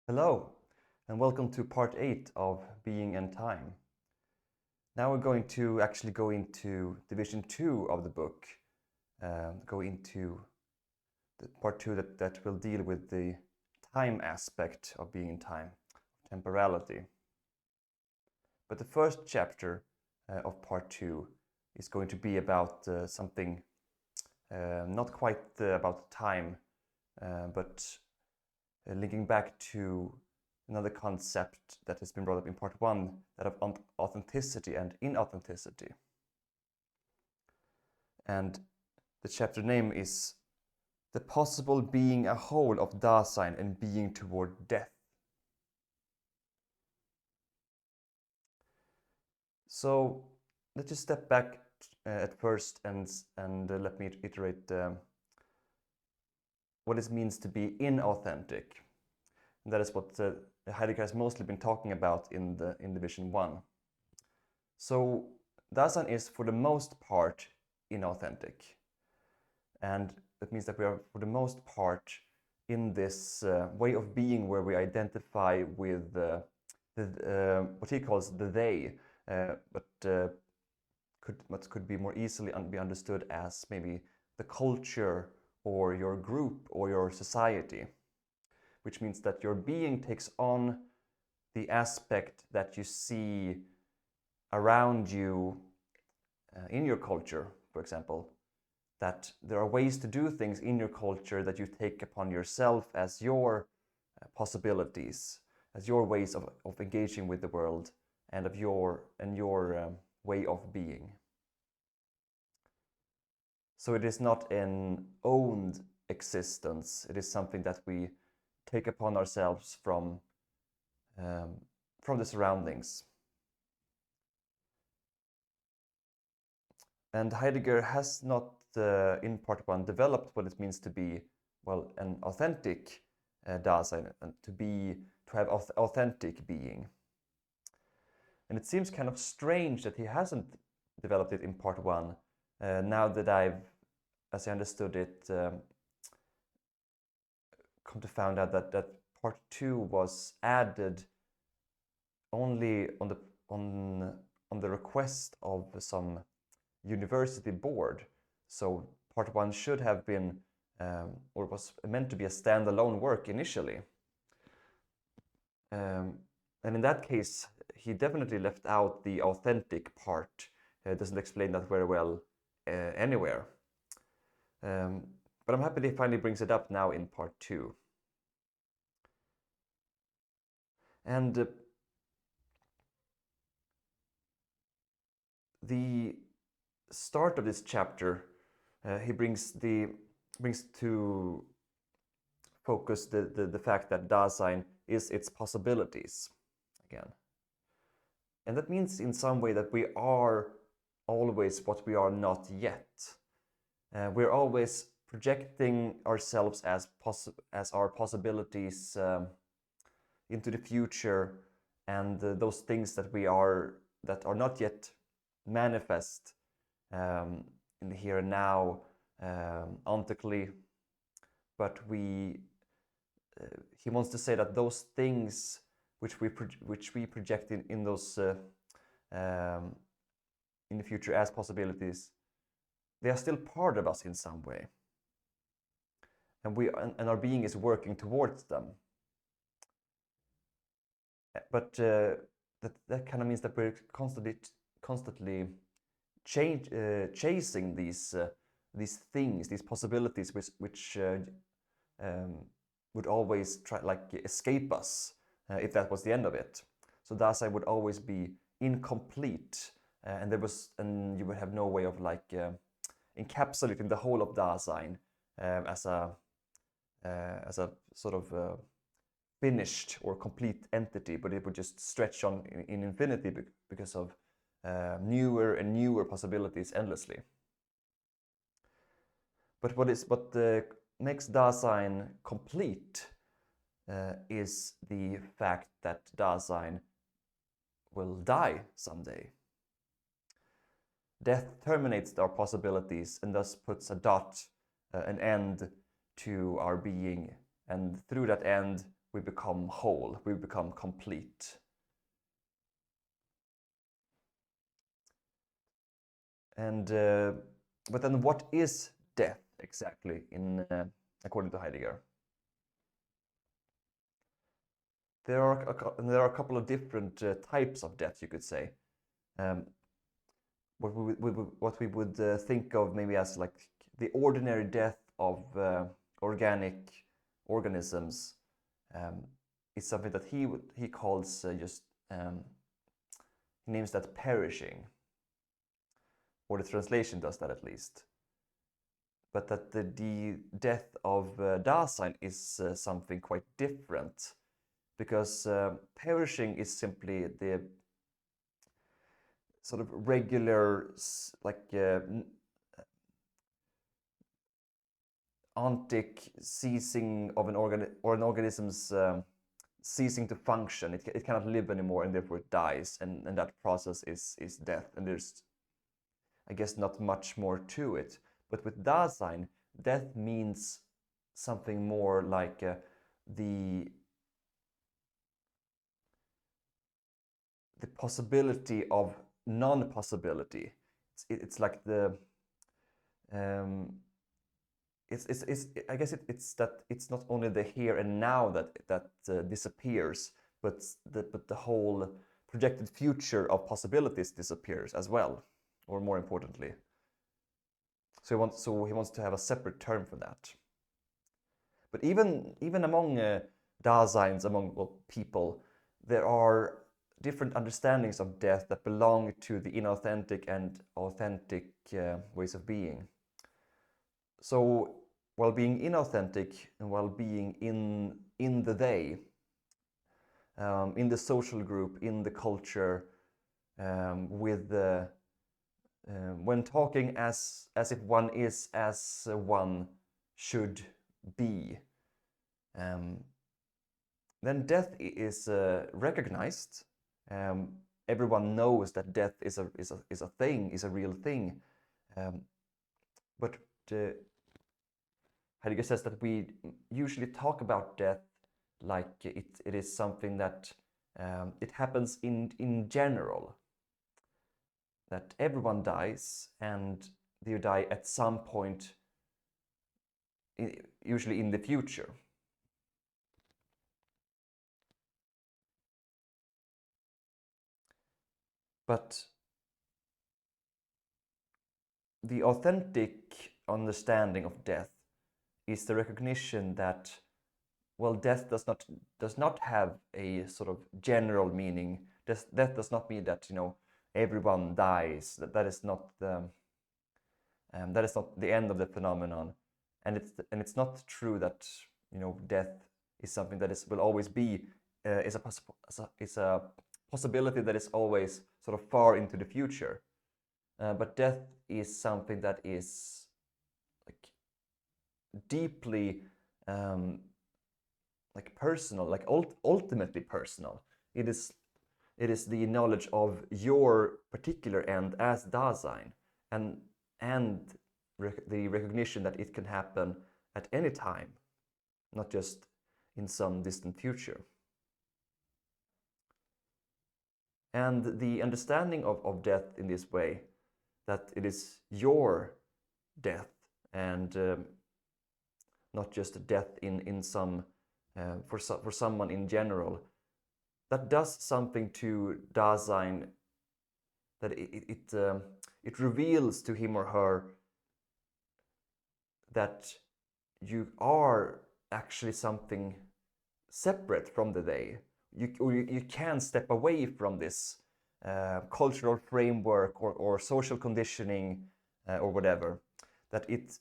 Hello, and welcome to part 8 of Being and Time. Now we're going to actually go into division 2 of the book, go into the part 2 that will deal with the time aspect of being in time, temporality. But the first chapter of part 2 is going to be about something not quite about time, but linking back to another concept that has been brought up in part 1, that of authenticity and inauthenticity. And the chapter name is The Possible Being a Whole of Dasein and Being Toward Death. So let's just step back at first and let me iterate what it means to be inauthentic. And that is what Heidegger has mostly been talking about in Division 1. So Dasein is for the most part inauthentic. And that means that we are for the most part in this way of being where we identify with what he calls the they, but could be more easily be understood as maybe the culture or your group or your society, which means that your being takes on the aspect that you see around you in your culture, for example, that there are ways to do things in your culture that you take upon yourself as your possibilities, as your ways of engaging with the world and of your way of being. So it is not an owned existence. It is something that we take upon ourselves from the surroundings. And Heidegger has not, in part 1, developed what it means to be, well, an authentic Dasein, and to have authentic being. And it seems kind of strange that he hasn't developed it in part 1, now that I've, as I understood it, come to find out that part 2 was added only on the request of some university board. So part 1 should have been or was meant to be a standalone work initially. And in that case, he definitely left out the authentic part. Doesn't explain that very well anywhere. But I'm happy that he finally brings it up now in part 2. And the start of this chapter, he brings to focus the fact that Dasein is its possibilities again. And that means in some way that we are always what we are not yet. We're always projecting ourselves as our possibilities into the future, and those things that are not yet manifest in the here and now ontically, but he wants to say that those things which we project in those in the future as possibilities, they are still part of us in some way, and our being is working towards them. But that kind of means that we're constantly chasing these things, these possibilities, which would always try escape us if that was the end of it. So Dasein would always be incomplete, and you would have no way of encapsulating the whole of Dasein as a sort of finished or complete entity, but it would just stretch on in infinity because of newer and newer possibilities endlessly. But what makes Dasein complete is the fact that Dasein will die someday. Death terminates our possibilities and thus puts a dot, an end to our being, and through that end we become whole, we become complete. And but then what is death exactly according to Heidegger? There are a couple of different types of death, you could say. Um, what we would think of maybe as like the ordinary death of organic organisms is something that he calls he names that perishing, or the translation does that at least. But that the death of Dasein is something quite different, because perishing is simply the sort of regular, like ontic ceasing of an organism's ceasing to function. It cannot live anymore, and therefore it dies, and that process is death. And there's, I guess, not much more to it. But with Dasein, death means something more like the possibility of non-possibility. It's like the I guess it's that it's not only the here and now that disappears, but the whole projected future of possibilities disappears as well, or more importantly. So he wants to have a separate term for that. But even among Daseins, among people, there are different understandings of death that belong to the inauthentic and authentic ways of being. So while being inauthentic and while being in the they, in the social group, in the culture, with the when talking as if one is as one should be, then death is recognized. Everyone knows that death is a thing, is a real thing. But Heidegger says that we usually talk about death like it is something that it happens in general. That everyone dies, and you die at some point, usually in the future. But the authentic understanding of death is the recognition that, well, death does not have a sort of general meaning. Death does not mean that everyone dies. That is not the end of the phenomenon, and it's not true that death is something that will always be is a possibility that is always sort of far into the future. But death is something that is like deeply like personal, like ultimately personal. It is the knowledge of your particular end as Dasein, and the recognition that it can happen at any time, not just in some distant future. And the understanding of death in this way, that it is your death, and not just death in some for someone in general, that does something to Dasein, that it reveals to him or her that you are actually something separate from the they. You can step away from this cultural framework or social conditioning or whatever. That it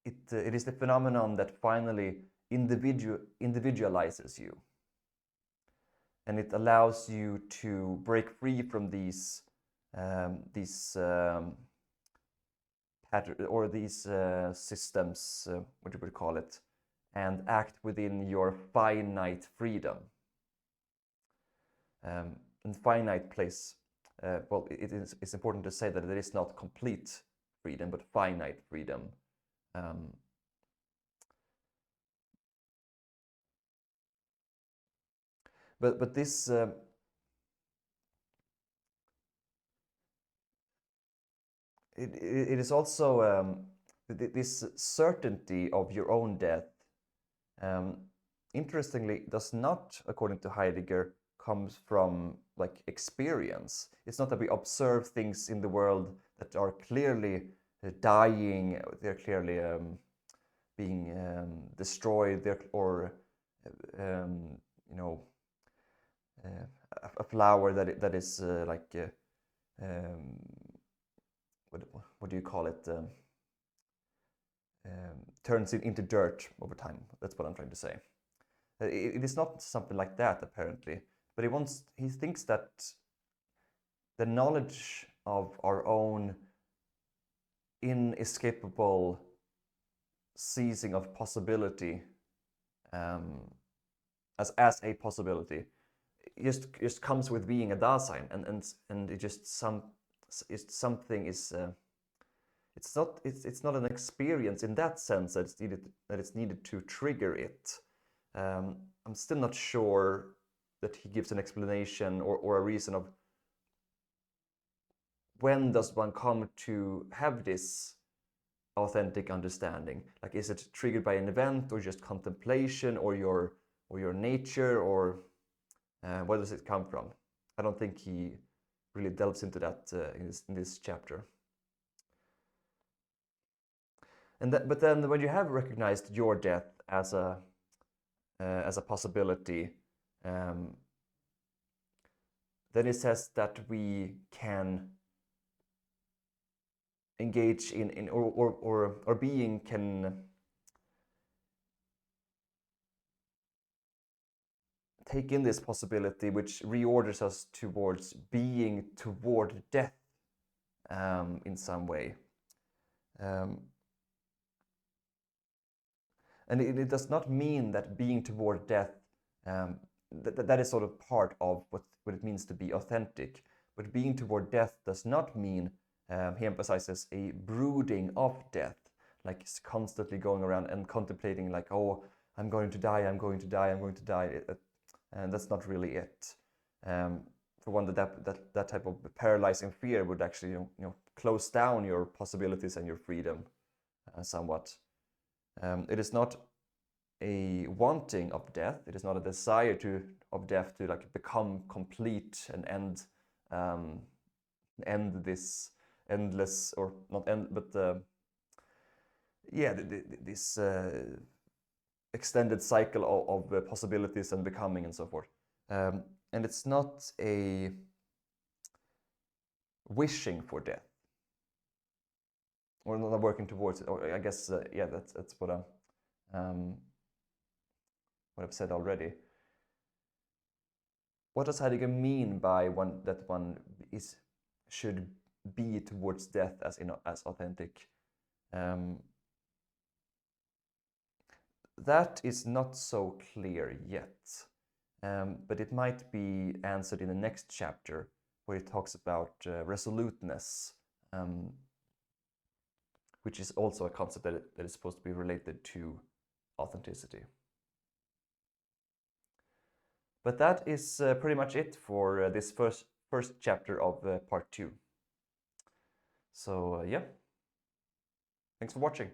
is the phenomenon that finally individualizes you, and it allows you to break free from these or these systems, what you would call it, and act within your finite freedom. And finite place, well, it's important to say that there is not complete freedom, but finite freedom. But this it is also this certainty of your own death. Um, interestingly, does not, according to Heidegger, comes from like experience. It's not that we observe things in the world that are clearly dying, they're clearly being destroyed, or you know, a flower that is like what do you call it? Turns it into dirt over time. That's what I'm trying to say. It is not something like that, apparently, but he thinks that the knowledge of our own inescapable ceasing of possibility as a possibility just comes with being a Dasein, and it just something is it's not an experience in that sense that it's needed to trigger it. I'm still not sure that he gives an explanation or a reason of when does one come to have this authentic understanding. Like, is it triggered by an event, or just contemplation, or your nature, or where does it come from? I don't think he really delves into that in this chapter. But then when you have recognized your death as a possibility, then it says that we can engage in or being can take in this possibility, which reorders us towards being toward death in some way. And it does not mean that being toward death, that is sort of part of what it means to be authentic. But being toward death does not mean, he emphasizes, a brooding of death, like constantly going around and contemplating like, oh, I'm going to die, I'm going to die, I'm going to die. And that's not really it. For one, that type of paralyzing fear would actually close down your possibilities and your freedom somewhat. It is not a wanting of death. It is not a desire of death to like become complete and end this endless, or not end, but this extended cycle of possibilities and becoming and so forth. And it's not a wishing for death, or not working towards it. Or I guess that's what I've said already. What does Heidegger mean by that one should be towards death as authentic? That is not so clear yet, but it might be answered in the next chapter, where he talks about resoluteness, which is also a concept that is supposed to be related to authenticity. But that is pretty much it for this first chapter of part 2. So yeah, thanks for watching.